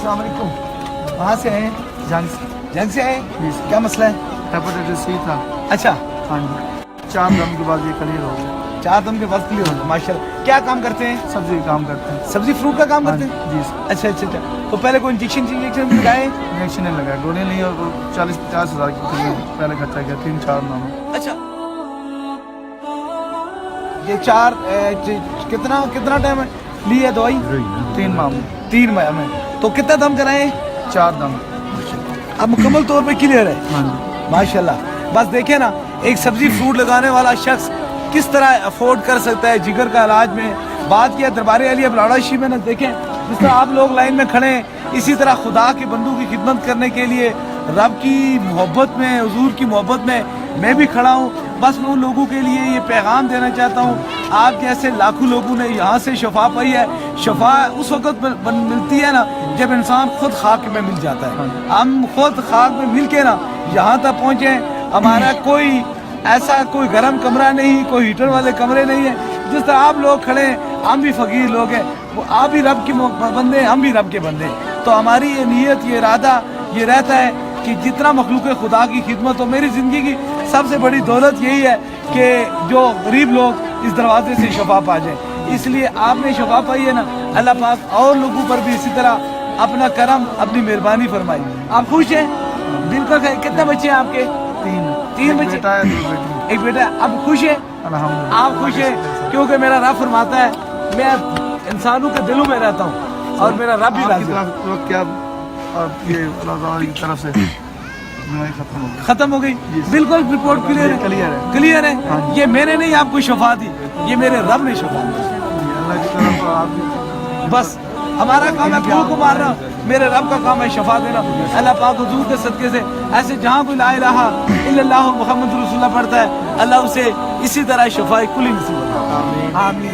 अस्सलाम वालेकुम। कहाँ से हैं? जंग से हैं? क्या मसला है? हेपेटाइटिस सी था। अच्छा, हाँ जी, 4 दम के बाद ये क्लियर हो गया। 4 दिन के बाद क्लियर हो गया, माशाल्लाह। क्या काम करते हैं? सब्जी का काम करते हैं। सब्जी फ्रूट का काम करते हैं? जी सर। अच्छा अच्छा अच्छा। तो पहले कोई इंजेक्शन भी लगाए? इंजेक्शन नहीं लगाया, गोली नहीं, और 40-50 हज़ार की पहले खर्चा किया, 3-4 नाम। अच्छा, ये 4 कितना टाइम ली है दवाई? 3 माह में 3 माह में। तो कितना दम कराए? 4 दम। अब मुकम्मल तौर पे क्लियर है हाँ जी। माशाल्लाह। बस देखे ना, एक सब्जी फ्रूट लगाने वाला शख्स किस तरह अफोर्ड कर सकता है जिगर का इलाज में। बात किया दरबार अली बलाड़ा शी में ना, देखें जिस तरह आप लोग लाइन में खड़े हैं, इसी तरह खुदा की बंदों की खिदमत करने के लिए रब की मोहब्बत में, हुजूर की मोहब्बत में मैं भी खड़ा हूँ। बस मैं उन लोगों के लिए ये पैगाम देना चाहता हूँ, आप जैसे लाखों लोगों ने यहाँ से शफा पाई है। शफा उस वक्त मिलती है ना जब इंसान खुद खाक में मिल जाता है। हम खुद खाक में मिल के ना यहाँ तक पहुँचे। हमारा कोई ऐसा कोई गर्म कमरा नहीं, कोई हीटर वाले कमरे नहीं है। जिस तरह आप लोग खड़े हैं, हम भी फ़कीर लोग हैं, वो आप भी रब के बंदे हैं, हम भी रब के बंदे हैं। तो हमारी ये नीयत, ये इरादा ये रहता है कि जितना मखलूक खुदा की खिदमत हो। मेरी ज़िंदगी की सबसे बड़ी दौलत यही है कि जो गरीब लोग इस दरवाजे से शफा पा जाए। इसलिए आपने शफा पाई है ना, अल्लाह पाक और लोगों पर भी इसी तरह अपना करम, अपनी मेहरबानी फरमाई। आप खुश हैं? बिल्कुल। कितने बच्चे हैं आपके? 3 बच्चे। बेटा है, 2 बेटी। एक बेटा। आप खुश हैं? अल्हम्दुलिल्लाह। आप खुश हैं? क्योंकि मेरा रब फरमाता है मैं इंसानों के दिलों में रहता हूँ और मेरा रब भी आपकी राज़ी है। तरफ तो क्या, और ये अल्लाह ताला की तरफ से बीमारी खत्म हो गई। खत्म हो गई? बिल्कुल, रिपोर्ट क्लियर है। क्लियर है। ये मैंने नहीं आपको शफा दी, ये मेरे रब ने शफा दी। अल्लाह की तरफ तो आप बस हमारा काम है फूल को मारना, मेरे रब का काम है शफा देना। अल्लाह पाक हुजूर के सदके से ऐसे जहाँ कोई ला इलाहा इल्लल्लाह मुहम्मद रसूलुल्लाह पढ़ता है, अल्लाह उसे इसी तरह शफाए कुली नसीब फरमाए। आमीन।